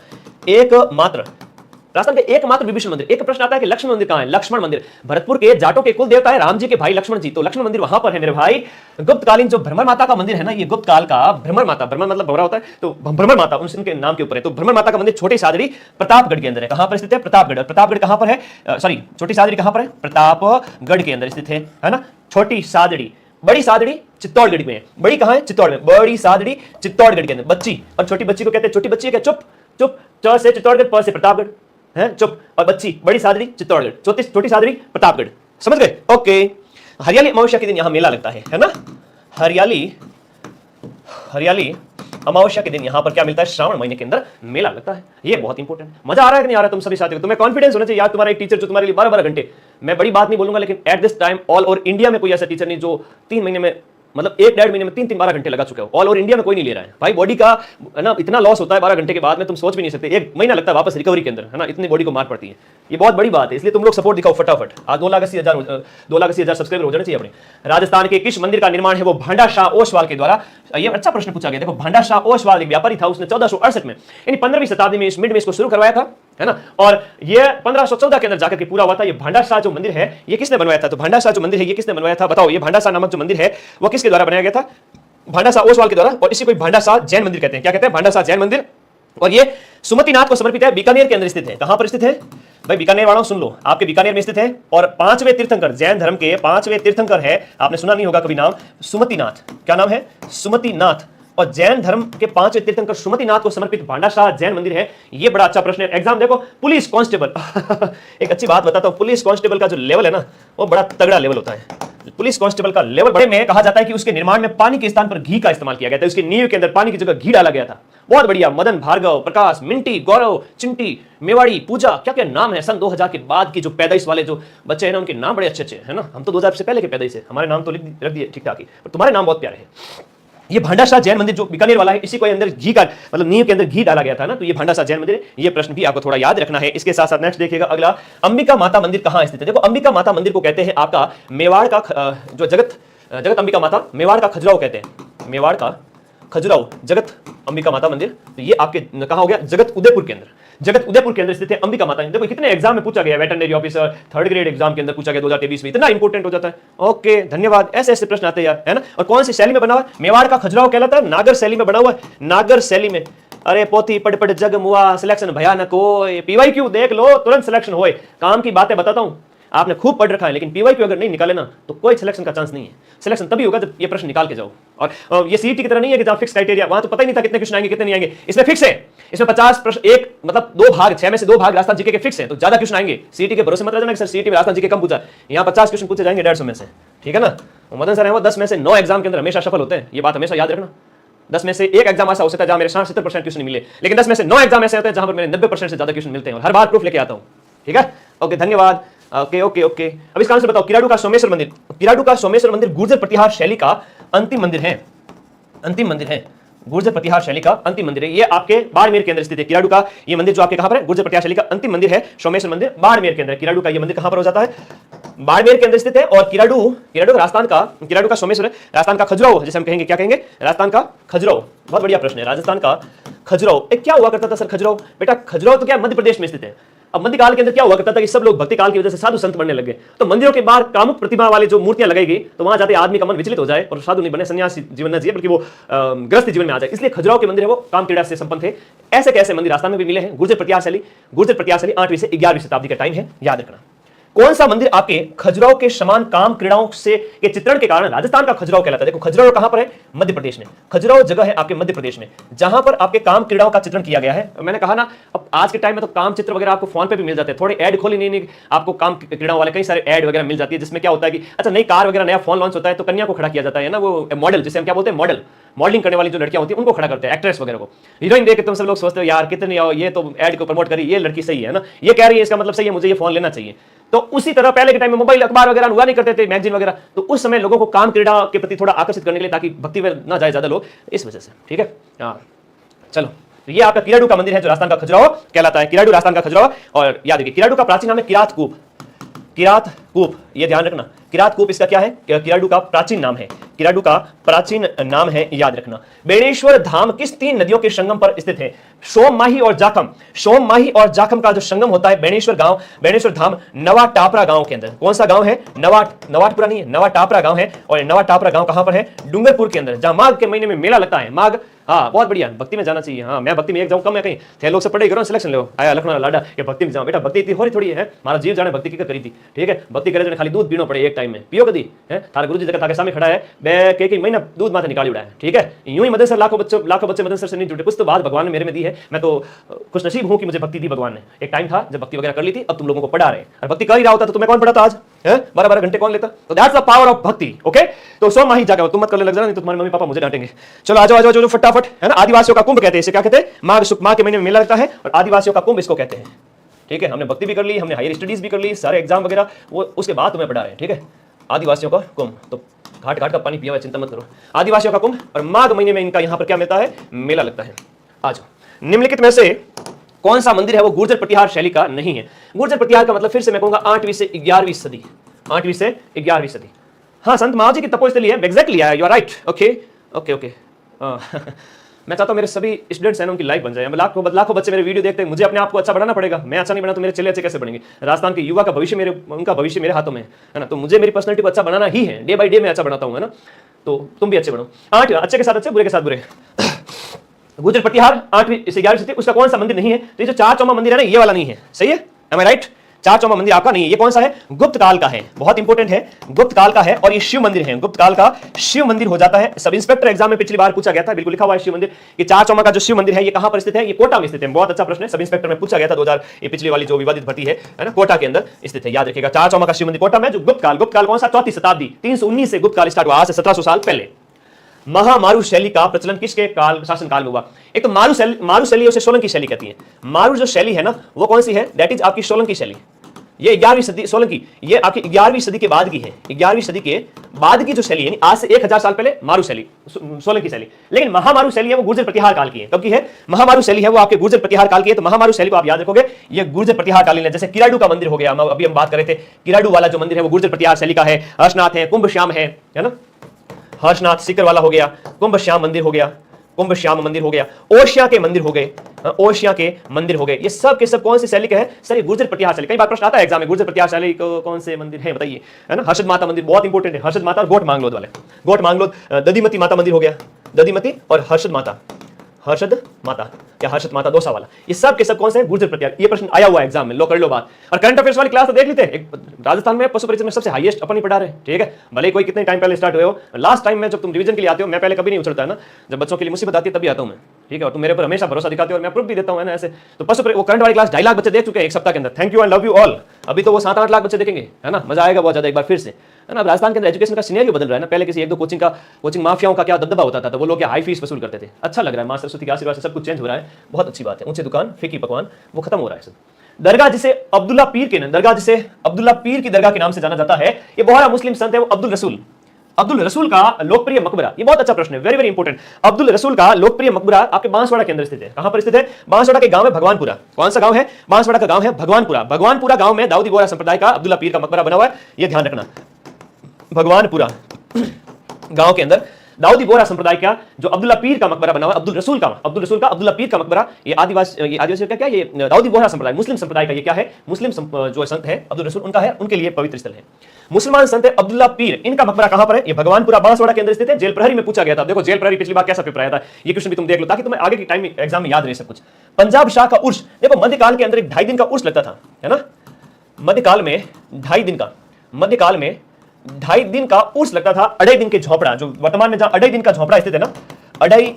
एकमात्र विभीषण मंदिर। एक प्रश्न आता है कि लक्ष्मण मंदिर कहां है? लक्ष्मण मंदिर भरतपुर के जाटों के कुल देवता है राम जी के भाई लक्ष्मण जी, तो लक्ष्मण मंदिर वहां पर है मेरे भाई। गुप्तकालीन जो भ्रमर माता का मंदिर है ना, ये गुप्त काल का भ्रमर माता, भ्रमर मतलब भंवरा होता है, तो भ्रमर माता उनके नाम के ऊपर है। तो भ्रमर माता का मंदिर छोटी सादड़ी प्रतापगढ़ के अंदर है। कहां पर स्थित है? प्रतापगढ़। प्रतापगढ़ कहां पर है? सॉरी, छोटी सादड़ी कहां पर है? प्रतापगढ़ के अंदर स्थित है ना। छोटी सादड़ी, बड़ी सादड़ी चित्तौड़गढ़ में है। बड़ी कहां है? चित्तौड़ में। बड़ी सादड़ी चित्तौड़गढ़ के अंदर। बच्ची और छोटी बच्ची को कहते हैं, छोटी बच्ची क्या? चुप चुप, च से चित्तौड़गढ़, प से प्रतापगढ़, है चुप, और बच्ची बड़ी सादड़ी चित्तौड़गढ़, छोटी सादड़ी प्रतापगढ़। समझ गए? ओके। हरियाली अमावस्या के दिन यहां मेला लगता है ना। हरियाली अमावस्या के दिन यहां पर क्या मिलता है? श्रावण महीने के अंदर मेला लगता है। ये बहुत इंपॉर्टेंट। मजा आ रहा है कि नहीं आ रहा तुम सभी साथियों को? तुम्हें कॉन्फिडेंस होना चाहिए यार, तुम्हारा एक टीचर जो तुम्हारे लिए 12-12 घंटे, मैं बड़ी बात नहीं बोलूंगा, लेकिन at this time all over India में कोई ऐसा टीचर नहीं जो 3 महीने में, मतलब 1-1.5 महीने में 3-12 घंटे लगा चुके हो। ऑल ओवर इंडिया में कोई नहीं ले रहा है भाई। बॉडी का है ना इतना लॉस होता है 12 घंटे के बाद में, तुम सोच भी नहीं सकते। 1 महीना लगता है वापस रिकवरी के अंदर, है ना, इतनी बॉडी को मार पड़ती है। ये बहुत बड़ी बात है, इसलिए तुम लोग सपोर्ट दिखाओ फटाफट। आज 2,80,000 सब्सक्राइबर हो जाने चाहिए अपने। राजस्थान के किस मंदिर का निर्माण है वो? भांडा शाह ओसवाल के द्वारा। ये अच्छा प्रश्न पूछा गया। देखो, भांडा शाह ओसवाल एक व्यापारी था, उसने 1468 में यानी 15वीं शताब्दी में मिड में इसको शुरू करवाया था, है ना, और ये 1514 के अंदर जाकर के पूरा हुआ था। ये भांडा शाह जो मंदिर है ये किसने बनवाया था? तो भांडा शाह जो मंदिर है ये किसने बनवाया था? बताओ। ये भांडा शाह नामक जो मंदिर है वो किसके द्वारा बनाया गया था? भांडा शाह ओसवाल के द्वारा। और इसी को भांडा शाह जैन मंदिर कहते हैं। क्या कहते हैं? भांडा शाह जैन मंदिर। और ये सुमतिनाथ को समर्पित है, बीकानेर के अंदर स्थित है। कहां पर स्थित है भाई? बीकानेर वालों सुन लो, आपके बीकानेर में स्थित है। और 5वें तीर्थंकर, जैन धर्म के 5वें तीर्थंकर है, आपने सुना नहीं होगा कभी नाम, सुमतिनाथ। क्या नाम है? सुमतिनाथ। और जैन धर्म के 5वें तीर्थंकर सुमतिनाथ को समर्पित भांडा शाह जैन मंदिर है। ये बड़ा अच्छा प्रश्न है, एग्जाम देखो। पुलिस कांस्टेबल एक अच्छी बात बताता हूं, पुलिस कांस्टेबल का जो लेवल है ना वो बड़ा तगड़ा लेवल होता है। पुलिस कांस्टेबल का लेवल बड़े में कहा जाता है कि उसके निर्माण में पानी के स्थान पर घी का इस्तेमाल किया गया था। उसकी नींव के अंदर पानी की जगह घी डाला गया था। बहुत बढ़िया। मदन, भार्गव, प्रकाश, मिंटी, गौरव, चिंटी, मेवाड़ी, पूजा, क्या क्या नाम है। सन 2000 के बाद की जो पैदाइश वाले जो बच्चे हैं ना, उनके नाम बड़े अच्छे अच्छे है ना। हम तो 2000 से पहले के पैदाइश है, हमारे नाम तो रख दिए ठीक ठाक ही, पर तुम्हारे नाम बहुत प्यारे हैं। ये भांडाशाह जैन मंदिर जो बीकानेर वाला है, इसी को अंदर घी का मतलब नींव के अंदर घी डाला गया था ना, तो ये भांडाशाह जैन मंदिर है। ये प्रश्न भी आपको थोड़ा याद रखना है। इसके साथ साथ नेक्स्ट देखिएगा अगला, अंबिका माता मंदिर कहां स्थित है। देखो अंबिका माता मंदिर को कहते हैं आपका मेवाड़ का जो जगत अंबिका माता, मेवाड़ का खजुराहो कहते हैं, मेवाड़ का खजुराहो जगत अंबिका माता मंदिर। तो ये आपके कहां हो गया, जगत उदयपुर के अंदर, जगत उदयपुर के अंदर स्थित है अंबिका माता। देखो कितने एग्जाम में पूछा गया, veterinary officer 3rd grade exam के अंदर पूछा गया 2023 में, इतना इंपॉर्टेंट हो जाता है। ओके धन्यवाद, ऐसे ऐसे प्रश्न आते हैं यार, है ना। और कौन सी शैली में बना हुआ है, मेवाड़ का खजुराहो कहलाता है, नागर शैली में बना हुआ है, नागर शैली में। अरे पोती पट पट जग मुआ, सिलेक्शन भयानक हो, PYQ देख लो तुरंत सिलेक्शन होए। काम की बातें बताता हूं, आपने खूब पढ़ रखा है, लेकिन PYQ अगर नहीं निकाले ना तो कोई सिलेक्शन का चांस नहीं है। सिलेक्शन तभी होगा जब ये प्रश्न निकाल के जाओ। और ये CET की तरह नहीं है कि जहां फिक्स क्राइटेरिया, वहां तो पता ही नहीं था कितने क्वेश्चन आएंगे कितने नहीं आएंगे। इसमें फिक्स है, इसमें 50 प्रश्न, एक मतलब 2 भाग, 6 में से 2 भाग राजस्थान जीके के फिक्स है, तो ज्यादा क्वेश्चन आएंगे। CET के भरोसे मत रहना कि सर CET में राजस्थान जीके कम पूछा, यहाँ 50 क्वेश्चन पूछे जाएंगे 150 में से, ठीक है ना। मदन सर है वो 10 में से 9 एग्जाम के अंदर हमेशा सफल होते हैं, ये बात हमेशा याद रखना। 10 में से 1 एग्जाम ऐसा हो सकता है जहां मेरे 70% क्वेश्चन मिले, लेकिन 10 में से 9 एग्जाम ऐसे होते हैं जहां पर मेरे 90% से ज्यादा क्वेश्चन मिलते हैं, और हर बार प्रूफ लेके आता हूं, ठीक है। ओके धन्यवाद। ओके ओके ओके, अब इसका आंसर बताओ। किराडू का सोमेश्वर मंदिर, किराडू का सोमेश्वर मंदिर गुर्जर प्रतिहार शैली का अंतिम मंदिर है, अंतिम मंदिर है, गुर्जर प्रतिहार शैली का अंतिम मंदिर है। ये आपके बाड़मेर के अंदर स्थित है। किराडू का ये मंदिर जो आपके कहां पर है, गुर्जर प्रतिहार शैली का अंतिम मंदिर है, सोमेश्वर मंदिर बाड़मेर के अंदर। किराडू का ये मंदिर कहां पर हो जाता है, बाड़मेर के अंदर स्थित है। और किराडू, किराडू राजस्थान का, किराडू का सोमेश्वर राजस्थान का खजुराहो, जैसे हम कहेंगे, क्या कहेंगे, राजस्थान का खजुराहो। बहुत बढ़िया प्रश्न है, राजस्थान का खजुराहो। क्या हुआ करता था सर खजुराहो, बेटा खजुराहो तो क्या मध्य प्रदेश में स्थित है। अब मध्यकाल के अंदर क्या हुआ करता था कि सब लोग भक्ति काल की वजह से साधु संत बनने लगे, तो मंदिरों के बाहर कामुक प्रतिमा वाले जो मूर्तियां लगाई गई, तो वहां जाते आदमी का मन विचलित हो जाए और साधु नहीं बने, सन्यासी जीवन न जिए, बल्कि वो ग्रस्त जीवन में आ जाए। इसलिए खजुराहो के मंदिर है वो काम क्रीड़ा से संपन्न थे। ऐसे कैसे मंदिर राजस्थान में भी मिले हैं। गुर्जर प्रतिहार शैली, गुर्जर प्रतिहार शैली 8वीं से 11वीं शताब्दी का टाइम है, याद रखना। कौन सा मंदिर आपके खजुराहो के समान काम क्रीड़ाओं से के चित्रण के कारण राजस्थान का खजुराहो कहलाता है। देखो खजुराहो कहां पर है, मध्य प्रदेश में। खजुराहो जगह है आपके मध्य प्रदेश में, जहां पर आपके काम क्रीड़ाओं का चित्रण किया गया है। मैंने कहा ना, अब आज के टाइम में तो काम चित्र वगैरह आपको फोन पे भी मिल जाते हैं। थोड़े ऐड खोली नहीं आपको काम क्रीड़ाओं वाले कई सारे ऐड वगैरह मिल जाती है, जिसमें क्या होता है कि अच्छा नई कार वगैरह नया फोन लॉन्च होता है तो कन्या को खड़ा किया जाता है ना, वो मॉडल जिसे हम क्या बोलते हैं, मॉडल, मॉडलिंग करने वाली जो लड़कियां होती हैं उनको खड़ा करते हैं, एक्ट्रेस वगैरह को। हीरोइन देख के तुम सब लोग सोचते हो यार कितनी ये तो ऐड को प्रमोट करी, ये लड़की सही है ना, ये कह रही है इसका मतलब सही है, मुझे ये फोन लेना चाहिए। तो उसी तरह पहले के टाइम में मोबाइल अखबार वगैरह हुआ नहीं करते थे, मैगजीन वगैरह, तो उस समय लोगों को काम क्रीड़ा के प्रति थोड़ा आकर्षित करने के लिए, ताकि भक्ति में ना जाए ज्यादा लोग, इस वजह से, ठीक है। हाँ चलो, तो ये आपका किराडू का मंदिर है जो राजस्थान का खजुराहो कहलाता है। किराडू राजस्थान का खजुराहो। और याद रखिए किराडू का प्राचीन नाम है किरात कूप, किरात कूप, ये ध्यान रखना। किरात कूप इसका क्या है, किराडू का प्राचीन नाम है, किराडू का प्राचीन नाम है, याद रखना। बेणेश्वर धाम किस 3 नदियों के संगम पर स्थित है, सोम माही और जाखम। सोम माही और जाखम का जो संगम होता है बेणेश्वर गांव, बेणेश्वर धाम नवा टापरा गांव के अंदर। कौन सा गांव है, नवाटपुरा नहीं है, नवा टापरा गांव है। और नवा टापरा गांव कहां पर है, डूंगरपुर के अंदर, जहां माघ के महीने में मेला लगता है। माघ, हाँ बहुत बढ़िया, भक्ति में जाना चाहिए। हाँ मैं भक्ति में एक जाऊं कम है कहीं थे, लोग से पढ़ाई करो, सिलेक्शन लो, आया लखनऊ लाडा, ये भक्ति में जाओ बेटा, भक्ति इतनी हो रही थोड़ी है, हमारा जीव जाने भक्ति की करी थी, ठीक है। भक्ति करे तो खाली दूध पीनो पड़े एक टाइम में, पियो कदी है, थारा गुरुजी जगह ताके सामने खड़ा है, बे के महीना दूध माथे निकाली उड़ा है, ठीक है। यूं ही मदन सर लाखों बच्चे मदन सर से नहीं जुटे, कुछ तो बात भगवान ने मेरे में दी है। मैं तो खुश नसीब हूं कि मुझे भक्ति दी भगवान ने। एक टाइम था जब भक्ति वगैरह कर ली थी, अब तुम लोगों को पढ़ा रहे हैं, और भक्ति कर ही रहा होता तो तुम्हें कौन पढ़ाता आज है, 12-12 घंटे कौन लेता। तो दैट्स द पावर ऑफ भक्ति, ओके। तो सोम माही जाकर तुम मत करने लग जाना, नहीं तो तुम्हारे मम्मी पापा मुझे डांटेंगे। चलो आ जाओ जो फटाफट, है ना। आदिवासियों का कुंभ कहते हैं इसे, क्या कहते हैं, माघ के महीने में मेला लगता है, और आदिवासियों का कुंभ इसको कहते हैं, ठीक है। हमने भक्ति भी कर ली, हमने हायर स्टडीज भी कर ली, सारे एग्जाम वगैरह वो उसके बाद तुम्हें पढ़ा रहे हैं, ठीक है। आदिवासियों का कुंभ, तो घाट घाट का पानी पिया हुआ, चिंता मत करो। आदिवासियों का कुंभ, और माघ महीने में इनका यहाँ पर क्या मिलता है, मेला लगता है। आ जाओ, निम्नलिखित में से कौन सा मंदिर है वो गुर्जर प्रतिहार शैली का नहीं है। गुर्जर प्रतिहार का मतलब फिर से मैं कहूंगा 8वीं से 11वीं सदी, 8वीं से 11वीं सदी। हाँ संत महाजी की तपोस्थली है, एग्जैक्टली है, you are right, okay okay okay. मैं चाहता हूं मेरे सभी स्टूडेंट्स हैं उनकी लाइफ बन जाए। लाखों बच्चे मेरे वीडियो देखते हैं, मुझे अपने आप को अच्छा बनाना पड़ेगा। मैं अच्छा नहीं बना तो मेरे चले अच्छे कैसे बनेंगे। राजस्थान के युवा का भविष्य उनका भविष्य मेरे हाथों में है ना, तो मुझे मेरी पर्सनैलिटी को अच्छा बनाना ही है, डे बाई डे मैं अच्छा बनाता हूँ, है ना। तो तुम भी अच्छे बनो, 8 अच्छे के साथ अच्छे, बुरे के साथ बुरे। गुर्जर प्रतिहार 8वीं से 11वीं सदी, उसका कौन सा मंदिर नहीं है, तो ये जो 4 चौमा मंदिर है ना, ये वाला नहीं है, सही है, एम आई राइट। 4 चौमा मंदिर आपका नहीं है, ये कौन सा है, गुप्त काल का है, बहुत इंपॉर्टेंट है, गुप्त काल का है, और ये शिव मंदिर है, गुप्त काल का शिव मंदिर हो जाता है। सब इंस्पेक्टर एग्जाम में पिछली बार पूछा गया था, बिल्कुल लिखा हुआ है शिव मंदिर। ये 4 चौमा का जो शिव मंदिर है ये कहां पर स्थित है, ये कोटा में स्थित है। बहुत अच्छा प्रश्न है, सब इंस्पेक्टर में पूछा गया था 2000, ये पिछली वाली जो विवादित भर्ती है ना, कोटा के अंदर स्थित है, याद रखिएगा। 4 चौमा का शिव मंदिर कोटा में, जो गुप्त काल कौन सा, 4वीं शताब्दी, 319 से गुप्त काल स्टार्ट हुआ, आज से 1700 साल पहले। महामारु शैली का प्रचलन किसके शासन काल में हुआ। एक तो मारु शैली, उसे सोलंकी शैली कहती है। मारु जो शैली है ना वो कौन सी है, दैट इज आपकी सोलंकी शैली। ये 11वीं सदी, सोलंकी, ये आपकी 11वीं सदी के बाद की है। 11वीं सदी के बाद की जो शैली है, आज से 1000 साल पहले मारू शैली, सोलंकी शैली। लेकिन महामारू शैली है वो गुर्जर प्रतिहार काल की है। कब की है? महामारू शैली है वो आपके गुर्जर प्रतिहार काल की है। तो महामारू शैली को आप याद रखोगे, ये गुर्जर प्रतिहार कालीन है। जैसे किराडू का मंदिर हो गया, अभी हम बात कर रहे थे, किराडू वाला जो मंदिर है वो गुर्जर प्रतिहार शैली का है। हर्षनाथ है, कुंभ श्याम है ना, हर्षनाथ सीकर वाला हो गया, कुंभ श्याम मंदिर हो गया, कुंभ श्याम मंदिर हो गया, ओशिया के मंदिर हो गए, ओशिया के मंदिर हो गए। ये सब के सब कौन सी शैली के हैं? सर ये गुर्जर प्रतिहार शैली। कई बार प्रश्न आता है एग्जाम में, गुर्जर प्रतिहार शैली को कौन से मंदिर है बताइए, है ना। हर्षद माता मंदिर बहुत इंपॉर्टेंट है, हर्षद माता और गोट मांगलोद वाले, गोट मांगलोद, दधिमती माता मंदिर हो गया, दधिमती और हर्षद माता, हर्षद माता या हर्षद माता दोसा वाला, ये सब के सब कौन से हैं? गुर्जर प्रतिहार। ये प्रश्न आया हुआ है एग्जाम में, लो कर लो बात। और करंट अफेयर्स वाली क्लास तो देख लेते हैं, राजस्थान में पशु परिचय में सबसे हाईएस्ट अपन ही पढ़ा रहे, ठीक है। भले कोई कितने टाइम पहले स्टार्ट हुए हो, लास्ट टाइम में जब तुम रिवीजन के लिए आते हो, मैं पहले कभी नहीं उछलता है ना, जब बच्चों के लिए मुसीबत आती है तभी आता हूं मैं, ठीक है। और तुम मेरे पर हमेशा भरोसा दिखाते हो और मैं प्रूफ भी देता हूं, है ना ऐसे। तो पशु वो करंट वाली क्लास 2.5 लाख बच्चे देख चुके हैं एक सप्ताह के अंदर। Thank you and love you all. अभी तो वो 7-8 लाख बच्चे देखेंगे, है ना। मजा आएगा बहुत ज्यादा एक बार फिर से, है ना। राजस्थान के अंदर एजुकेशन का सिनेरियो बदल रहा है ना। पहले किसी 1-2 कोचिंग माफियाओं का क्या दबदबा होता था, तो वो लोग क्या हाई फीस वसूल करते थे। अच्छा लग रहा है, मां सरस्वती के आशीर्वाद से सब कुछ चेंज हो रहा है, बहुत अच्छी बात है। ऊंची दुकान फीकी पकवान वो खत्म हो रहा है सब। दरगाह जिसे अब्दुल्ला पीर के दरगाह जिसे अब्दुल्ला पीर की दरगाह के नाम से जाना जाता है, ये बोहरा मुस्लिम संत है वो अब्दुल रसूल। अब्दुल रसूल का लोकप्रिय मकबरा, ये बहुत अच्छा प्रश्न है, वेरी वेरी इंपॉर्टेंट। अब्दुल रसूल का लोकप्रिय मकबरा आपके बांसवाड़ा के अंदर स्थित है। कहां पर स्थित है? बांसवाड़ा के गांव है भगवानपुरा। कौन सा गांव है? बांसवाड़ा का गांव है भगवानपुरा। भगवानपुरा गांव में दाऊदी बोहरा संप्रदाय का अब्दुल्ला पीर का मकबरा बना हुआ है, ये ध्यान रखना। भगवानपुरा गांव के अंदर दाऊदी बोहरा संप्रदाय का जो अब्दुल्ला पीर का मकबरा बना हुआ है, अब्दुल रसूल का अब्दुल्ला पीर का मकबरा, ये आदिवासी का क्या, ये दाऊदी बोहरा संप्रदाय मुस्लिम संप्रदाय का, ये क्या है? मुस्लिम जो संत है अब्दुल रसूल उनका है, उनके लिए पवित्र स्थल है। मुसलमान संत है अब्दुल्ला पीर, इनका मकबरा कहां पर है? ये भगवानपुरा बांसवाड़ा के अंदर स्थित है। जेल प्रहरी में पूछा गया था, देखो जेल प्रहरी पिछली बार कैसा पेपर आया था, ये क्वेश्चन भी तुम देख लो ताकि तुम्हें आगे की टाइम एग्जाम में याद रहे सब कुछ। पंजाब शाह का उर्स, देखो मध्यकाल के अंदर 2.5 दिन का उर्स लगता था, है ना। मध्यकाल में 2.5 दिन का, मध्यकाल में 2.5 दिन का उर्स लगता था। 2.5 दिन के झोपड़ा, जो वर्तमान में जहां 2.5 दिन का झोपड़ा स्थित है ना, 2.5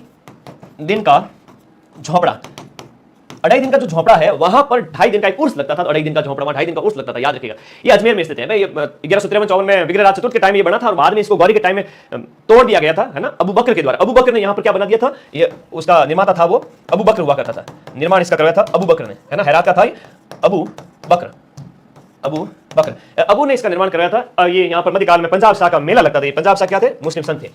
दिन का झोपड़ा, 2.5 दिन का जो झोपड़ा है वहां पर 2.5 दिन का एक उर्स लगता था। 2.5 दिन का झोपड़ा, 2.5 दिन का उर्स लगता था, याद रखिएगा। ये अजमेर में स्थित है भाई। 1153-54 में विग्रहराज चतुर्थ के टाइम में ये बना था और बाद में इसको गौरी के टाइम में तोड़ दिया गया था, है ना, अबू बकर के द्वारा। अबू बकर ने यहाँ पर क्या बना दिया था? ये उसका निर्माता था वो अबू बकर हुआ करता था, निर्माण इसका करवाया था अबू बकर ने, है ना। हेरात का था अबू बकर, अबू ने इसका निर्माण कराया था। ये यहाँ पर मध्यकाल में पंजाब शाह का मेला लगता था। ये पंजाब शाह क्या थे? मुस्लिम संत थे।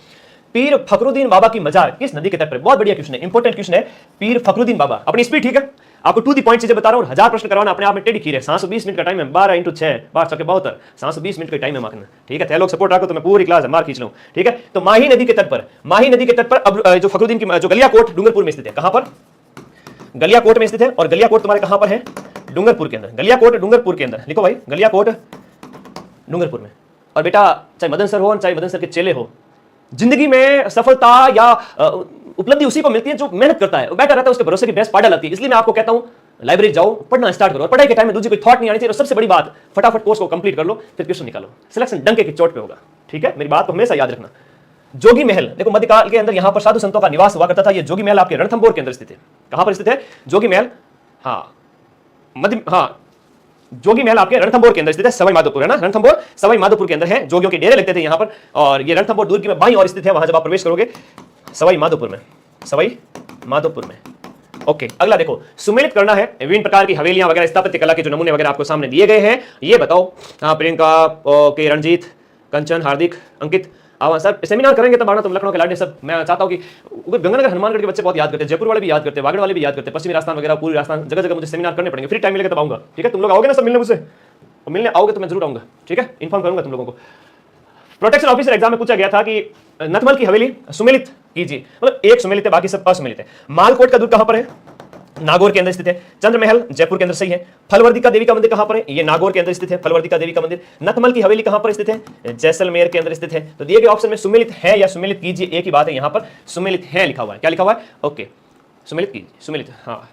पीर फखरुद्दीन बाबा की मजार किस नदी के तट पर? बहुत बढ़िया क्वेश्चन है, इंपॉर्टेंट क्वेश्चन है। पीर फखरुद्दीन बाबा, अपनी स्पीड ठीक है, आपको टू दी पॉइंट चीजें बता रहा हूं। 1000 प्रश्न करवाना अपने आप में टेढ़ी खीर है। 720 मिनट का टाइम है, 12 × 6 12 720 मिनट का टाइम है मार्कना, ठीक है। लोग सपोर्ट रखो तो मैं पूरी क्लास मार खींच लूं, ठीक है। तो माही नदी के तट पर, माही नदी के तट पर अब जो फखरुद्दीन की जो गलियाकोट डूंगरपुर में स्थित है, कहां पर? गलियाकोट में स्थित है। और गलियाकोट तुम्हारे कहां पर है? डूंगरपुर के अंदर। गलियाकोट डूंगरपुर के अंदर, लिखो भाई गलियाकोट डूंगरपुर में। और बेटा चाहे मदन सर हो चाहे मदन सर के चेले हो, जिंदगी में सफलता या उपलब्धि उसी को मिलती है जो मेहनत करता है, बैठा रहता है, उसके भरोसे की भैंस पाड़ा लाती है। इसलिए मैं आपको कहता हूं लाइब्रेरी जाओ, पढ़ना स्टार्ट करो। और पढ़ाई के टाइम में दूसरी कोई थॉट नहीं आनी चाहिए। और सबसे बड़ी बात, फटाफट कोर्स को कंप्लीट कर लो, फिर क्वेश्चन निकालो। सिलेक्शन डंके की चोट पे होगा, ठीक है। मेरी बात को हमेशा याद रखना। जोगी महल, देखो मध्यकाल के अंदर यहां पर साधु संतों का निवास हुआ करता था। ये जोगी महल आपके रणथंभौर के अंदर स्थित है। कहां पर स्थित है? जोगी महल, जोगी महल आपके रणथंभौर के अंदर स्थित है। सवाई माधोपुर, है ना, रणथंभौर सवाई माधोपुर के अंदर है। जोगियों के डेरे लगते थे यहाँ पर। और ये रणथंभौर दुर्ग में बाईं ओर स्थित है। वहां जब आप प्रवेश करोगे सवाई माधोपुर में, सवाई माधोपुर में। ओके, अगला देखो, सुमेलित करना है। विभिन्न प्रकार की हवेलियां वगैरह, स्थापत्य कला के जो नमूने वगैरह आपको सामने दिए गए हैं, ये बताओ। हाँ, प्रियंका, ओके, रणजीत, कंचन, हार्दिक, अंकित, आवा सर सेमिनार करेंगे तब आना तुम, लखनऊ के लाडले सब। मैं चाहता हूँ कि गंगानगर हनुमानगढ़ के बच्चे बहुत याद करते हैं, जयपुर वाले भी याद करते हैं, वागड़ वाले भी याद करते हैं, पश्चिमी राजस्थान वगैरह पूरी राजस्थान जगह जगह मुझे सेमिनार करने पड़ेंगे। फ्री टाइम मिलेगा तब आऊंगा, ठीक है। तुम लोग आओगे ना सब मिलने मुझसे, और मिलने आओगे तो मैं जरूर आऊंगा, ठीक है। इन्फॉर्म करूंगा तुम लोगों को। प्रोटेक्शन ऑफिसर एग्जाम में पूछा गया था कि नथमल की हवेली सुमेलित कीजिए, मतलब एक सुमेलित है बाकी सब असुमेलित है। मालकोट का दुर्ग कहां पर है? नागौर के अंदर स्थित है। चंद्रमहल जयपुर के अंदर सही है। फलवर्दिका देवी का मंदिर कहां पर है? ये नागौर के अंदर स्थित है, फलवर्दिका देवी का मंदिर। नथमल की हवेली कहां पर स्थित है? जैसलमेर के अंदर स्थित है। तो दिए गए ऑप्शन में सुमेलित है या सुमेलित कीजिए, एक ही बात है, यहां पर सुमेलित है लिखा हुआ है। क्या लिखा हुआ है? ओके, सुमेलित कीजिए, सुमेलित। हाँ,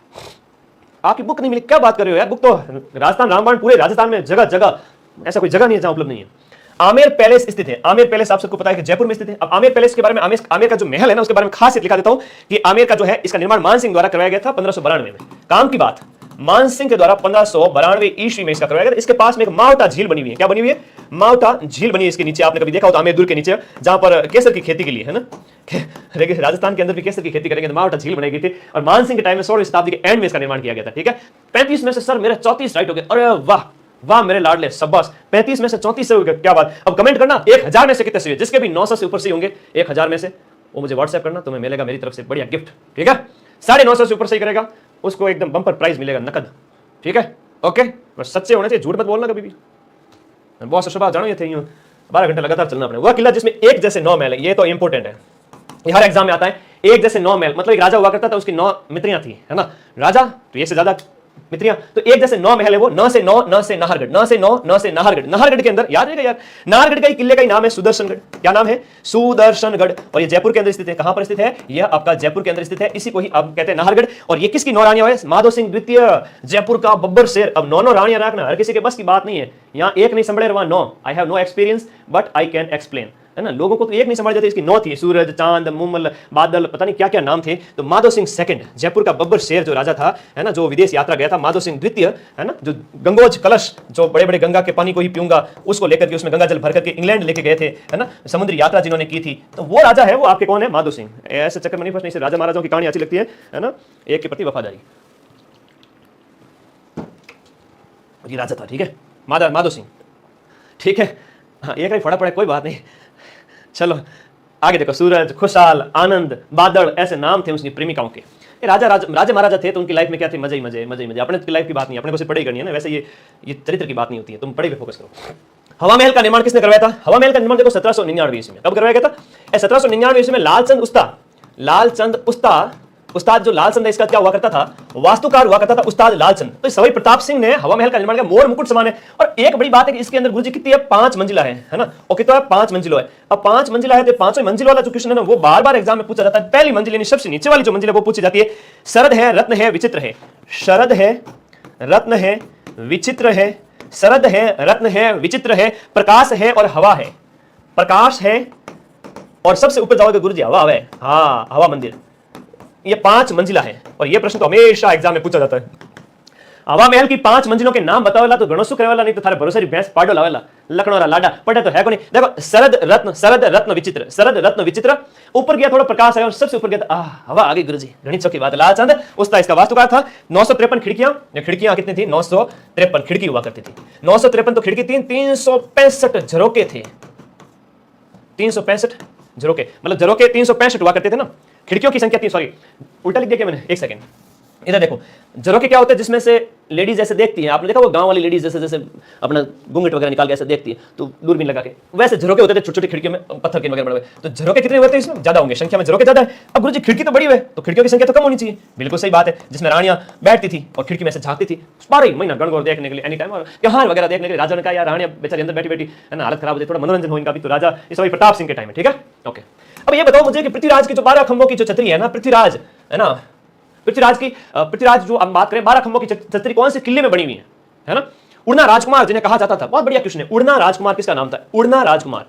आपकी बुक नहीं मिली, क्या बात कर रहे हो यार? बुक तो राजस्थान रामबाण पूरे राजस्थान में जगह जगह, ऐसा कोई जगह नहीं है जहां उपलब्ध नहीं है। आमेर पैलेस स्थित है। आमेर पैलेस आप सबको पता है कि जयपुर में स्थित है। अब आमेर पैलेस के बारे में, आमेर का जो महल है ना, उसके बारे में खासियत लिखा देता हूं कि आमेर का जो है, इसका निर्माण मान सिंह द्वारा करवाया गया था 1592 में। काम की बात, मान सिंह के द्वारा 1592 ईस्वी में इसका करवाया गया। इसके पास में एक मावटा झील बनी हुई है। क्या बनी हुई है? मावटा झील बनी है इसके नीचे। आपने कभी देखा हो तो आमेर दुर्ग के नीचे, जहां पर केसर की खेती के लिए, है ना, राजस्थान के अंदर भी केसर की खेती करेंगे तो मावटा झील बनाई गई थी। और मान सिंह के टाइम में 16वीं शताब्दी के एंड में इसका निर्माण किया गया था, ठीक है। 35 में से सर मेरे 34 राइट हो गए, अरे वाह, वाह मेरे लाडले, शाबाश, 35 में से 34 से हो गया, क्या बात। अब कमेंट करना 1000 में से कितने सही है, जिसके भी 900 से ऊपर सही होंगे 1000 में से, वो मुझे व्हाट्सएप करना, तुम्हें मिलेगा मेरी तरफ से बढ़िया गिफ्ट, ठीक है। 950 से ऊपर सही करेगा उसको एकदम बम्पर प्राइज मिलेगा, नकद, ठीक है। ओके, बस सच्चे होने चाहिए, झूठ मत बोलना कभी भी। बहुत से सुबह जानो ये थे 12 घंटे लगातार चलना अपने। वह किला जिसमें एक जैसे 9 महल है, ये तो इंपॉर्टेंट है, ये हर एग्जाम में आता है। एक जैसे 9 महल मतलब एक राजा हुआ करता था, उसकी 9 मित्रियां थी, है ना, राजा तो ये से ज्यादा मित्रियां, तो एक जैसे 9 महल है वो, 9 से 9, 9 से नाहरगढ़, 9 से 9, 9 से नाहरगढ़। नाहरगढ़ के अंदर याद रहेगा यार, नाहरगढ़ का ही किले का ही नाम है सुदर्शनगढ़। क्या नाम है? सुदर्शनगढ़। और ये जयपुर के अंदर स्थित है। कहां पर स्थित है? यह आपका जयपुर के अंदर स्थित है, इसी को ही आप कहते हैं नाहरगढ़। और ये किसकी 9 रानियां है? माधो सिंह द्वितीय, जयपुर का बब्बर शेर। अब 9 रानियां रखना हर किसी के बस की बात नहीं है, यहाँ एक नहीं संभले वहां 9। I have no experience but I can explain, है ना। लोगों को तो एक नहीं समझ जाते, इसकी 9 थी, सूरज, चांद, मुमल, बादल, पता नहीं क्या क्या नाम थे। तो माधो सिंह सेकंड, जयपुर का बब्बर शेर जो राजा था, है ना, जो विदेश यात्रा गया था। माधो सिंह द्वितीय, है ना, जो गंगोज कलश, जो बड़े बड़े गंगा के पानी को ही पीऊंगा उसको लेकर के, उसमें गंगा जल भर करके इंग्लैंड लेके गए थे, है ना, समुद्री यात्रा जिन्होंने की थी, तो वो राजा है। वो आपके कौन है? माधो सिंह। ऐसे चक्कर में नहीं फंसने से, राजा महाराजाओं की कहानी अच्छी लगती है ना, एक के प्रति वफादारी। ये राजा था, ठीक है, माधो सिंह, ठीक है। हाँ, एक नहीं फड़ा पड़े, कोई बात नहीं। चलो आगे देखो, सूरज, खुशहाल, आनंद, बादल, ऐसे नाम थे उसकी प्रेमिकाओं के। ये राजा महाराजा थे, तो उनकी लाइफ में क्या थे? मजे ही मजे, मजे ही मजे। अपने की लाइफ की बात नहीं, अपने को सिर्फ पढ़ाई करनी है ना, वैसे ये चरित्र की बात नहीं होती है, तुम पढ़ाई पे फोकस करो। हवा महल का निर्माण किसने करवाया था? हवा महल का निर्माण देखो 1799 ईस्वी में। कब करवाया गया था? 1799 ईस्वी में लालचंद उस्ताद जो लालचंद है, इसका क्या हुआ करता था? वास्तुकार हुआ करता था उस्ताद लालचंद। तो सवाई प्रताप सिंह ने हवा महल का निर्माण किया, मोर मुकुट समान है। और एक बड़ी बात है कि इसके अंदर गुरुजी कितनी है? 5 मंजिला है ना। और कितना है? 5 मंजिलों है। अब 5 मंजिला है तो 5वें मंजिल वाला जो क्वेश्चन है ना, वो बार बार एग्जाम में पूछा जाता है। पहली मंजिल यानी सबसे नीचे वाली जो मंजिल है वो पूछी जाती है। शरद है, रत्न है, विचित्र है। शरद है, रत्न है, विचित्र है। शरद है, रत्न है, विचित्र है। प्रकाश है और हवा है। प्रकाश है और सबसे ऊपर जाओगे गुरुजी, हवा है। हाँ, हवा मंदिर। ये 5 मंजिला है और ये प्रश्न तो हमेशा एग्जाम में पूछा जाता है। हवा महल की 5 मंजिलों के नाम बतावेला तो गणों सुख रहेला, नहीं तो थारे भरोसे भैंस पाडो लावेला, लखनौरा लाडा पढ़े तो है को नहीं। देखो, शरद रत्न विचित्र, शरद रत्न विचित्र। ऊपर गया थोड़ा प्रकाश है और सबसे ऊपर गया हवा आ गई गुरुजी, घनी चौकी बात। लालचंद उस्ताद इसका वास्तुकार था। 953 खिड़कियां, खिड़कियां कितनी थी? 953 खिड़की हुआ करती थी। 953 तो खिड़की थी, 365 झरोके थे। 365 झरोके, मतलब झरोके 365 हुआ करते थे ना। खिड़कियों की संख्या थी, सॉरी उल्टा लिख दिया क्या मैंने, एक सेकंड। इधर देखो, झरोके क्या होते हैं? जिसमें से लेडीज ऐसे देखती हैं, आपने देखा वो गांव वाली लेडीज जैसे जैसे अपना घूंघट वगैरह निकाल के ऐसे देखती है, तो दूरबीन लगा के, वैसे झरोके होते थे छोटी छोटी खिड़कियों में, पत्थर के वगैरह बड़े। तो झरोके कितने होते हैं? इसमें ज्यादा होंगे, संख्या में झरोके ज्यादा है। अब गुरुजी खिड़की तो बड़ी है, तो खिड़कियों की संख्या तो कम होनी चाहिए। बिल्कुल सही बात है। जिसमें रानियां बैठती थी और खिड़की में से झांकती थी 12 महीना गणगौर देखने के लिए, एनी टाइम, और त्योहार वगैरह देखने के लिए। राजा ने कहा यार रानियां बेचारी अंदर बैठी बैठी, है ना, हालत खराब हो जाए, थोड़ा मनोरंजन हो इनका भी। तो राजा इस वही प्रताप सिंह के टाइम में, ठीक है, ओके। अब ये बताओ मुझे कि पृथ्वीराज की जो 12 खंभों की जो छतरी है ना, पृथ्वीराज, है ना, पृथ्वीराज जो हम बात करें 12 खंभों की छतरी कौन से किले में बनी हुई है ना? उड़ना राजकुमार जिन्हें कहा जाता था। बहुत बढ़िया क्वेश्चन है। उड़ना राजकुमार किसका नाम था? उड़ना राजकुमार।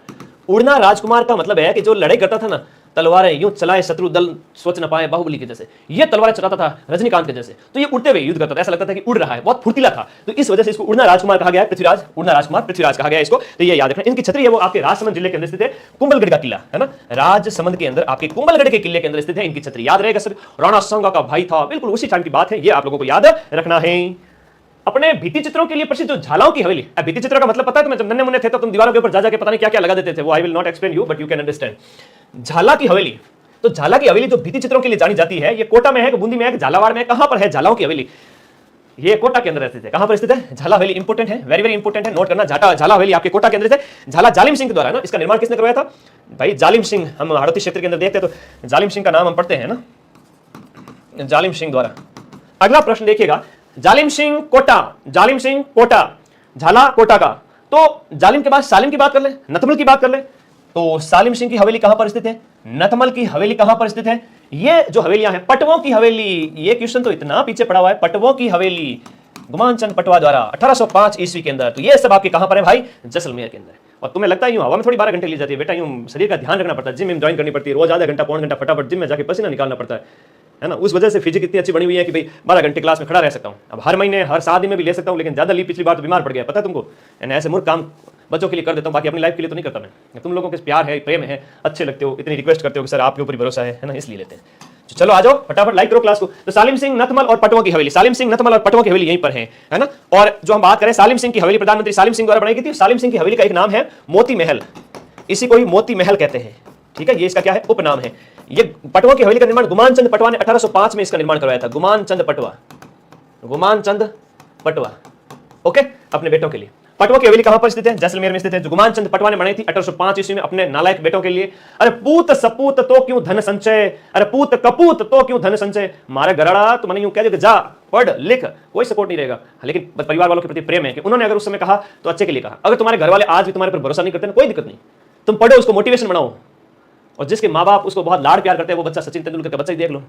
उड़ना राजकुमार का मतलब है कि जो लड़ाई करता था ना, तलवारें यूं चलाए शत्रु दल सोच न पाए, बाहुबली के जैसे ये तलवारें चलाता था, रजनीकांत के जैसे। तो ये उड़ते हुए युद्ध करता था, ऐसा लगता था कि उड़ रहा है, बहुत फुर्तीला था। तो इस वजह से इसको उड़ना राजकुमार कहा गया है। पृथ्वीराज, उड़ना राजकुमार, पृथ्वीराज कहा गया है इसको। तो ये याद रखना। इनकी छतरी है वो आपके राजसमंद जिले के अंदर स्थित है, कुंभलगढ़ का किला, है ना, राजसमंद के अंदर आपके कुंभलगढ़ के किले के अंदर स्थित है इनकी छतरी। याद रहेगा सर, राणा सांगा का भाई था, बिल्कुल उसी टाइम की बात है, ये आप लोगों को याद रखना है। अपने भित्ति चित्रों के लिए प्रसिद्ध जो झालाओं की हवेली। अब भित्ति चित्रों का मतलब पता है तुम्हें? जब नन्हे मुन्ने थे तो तुम दीवारों के ऊपर जा जाके पता नहीं क्या क्या लगा देते थे। वो I will not explain you but you can understand. झाला की हवेली, तो झाला की हवेली जो भित्ति चित्रों के लिए जानी जाती है, ये कोटा में है, बूंदी में है, झालावाड़ में, कहां पर है झालाओं की हवेली? ये कोटा के अंदर स्थित है। कहां पर स्थित है? झाला हवेली। इंपोर्टेंट है, वेरी वेरी इंपोर्टेंट है, नोट करना। झाला हवेली आपके कोटा के अंदर है। झाला जालिम सिंह के द्वारा ना, इसका निर्माण किसने करवाया था? भाई जालिम सिंह। हम हाड़ौती क्षेत्र के अंदर देखते हैं तो जालिम सिंह का नाम हम पढ़ते हैं ना, जालिम सिंह द्वारा। अगला प्रश्न देखिएगा, जालिम सिंह कोटा, जालिम सिंह कोटा, झाला कोटा का। तो जालिम के बाद सालिम की बात कर ले, नथमल की बात कर ले, तो सालिम सिंह की हवेली कहां पर स्थित है? नथमल की हवेली कहां पर स्थित है? ये जो हवेलियां हैं, पटवों की हवेली। ये क्वेश्चन तो इतना पीछे पड़ा हुआ है, पटवों की हवेली, गुमान चंद पटवा द्वारा 1805 ईस्वी के अंदर। तो ये सब आपके कहां पर है भाई? जैसलमेर के अंदर। और तुम्हें लगता है यूं हवा में थोड़ी 12 घंटे ली जाती है बेटा, यूं शरीर का ध्यान रखना पड़ता है, जिम में ज्वाइन करनी पड़ती है, रोज आधा घंटा पौन घंटा फटाफट जिम में जाके पसीना निकालना पड़ता है ना। उस वजह से फिजिक्स इतनी अच्छी बनी हुई है कि भाई 12 घंटे क्लास में खड़ा रह सकता हूं। अब हर महीने हर 7 दिन में भी ले सकता हूं, लेकिन ज्यादा लीव पिछली बार तो बीमार पड़ गया, पता है तुमको। ऐसे मूर्ख काम बच्चों के लिए कर देता हूं, बाकी अपनी लाइफ के लिए तो नहीं करता मैं। तुम लोगों के प्यार है, प्रेम है, अच्छे लगते हो, इतनी रिक्वेस्ट करते हो कि सर आपके ऊपर ही भरोसा है ना, इसलिए लेते हैं। चलो आ जाओ फटाफट लाइक करो क्लास को। तो सालिम सिंह नथमल और पटवा की हवेली, सालिम सिंह नथमल और पटवा की हवेली यहीं पर है ना। और जो हम बात करें सालिम सिंह की हवेली प्रधानमंत्री सालिम सिंह द्वारा बनाई गई थी। सालिम सिंह की हवेली का एक नाम है मोती महल, इसी को ही मोती महल कहते हैं, ठीक है, ये इसका क्या है, उपनाम है। ये पटवा की हवेली का निर्माण गुमान चंद पटवा ने 1805 में इसका निर्माण करवाया था। गुमान चंद पटवा, गुमान चंद पटवा, ओके, अपने बेटों के लिए। पटवा की हवेली कहां पर स्थित है? जैसलमेर में स्थित है, जो गुमान चंद पटवा ने बनाई थी 1805 ईस्वी में अपने नालायक बेटों के लिए। अरे पूत सपूत तो क्यों धन संचय, अरे पूत कपूत तो क्यों धन संचय, मारे गराड़ा तो मैंने यूं कह दिया जा पढ़ लिख, कोई सपोर्ट नहीं रहेगा, लेकिन परिवार वालों के प्रति प्रेम है कि उन्होंने अगर उस समय कहा तो अच्छे के लिए कहा। अगर तुम्हारे घर वाले आज भी तुम्हारे पर भरोसा नहीं करते ना, कोई दिक्कत नहीं, तुम पढ़ो, उसको मोटिवेशन बनाओ, और जिसके माँ बाप उसको बहुत लाड़ प्यार करते हैं वो बच्चा, सचिन तेंदुलकर का बच्चा ही देख लो,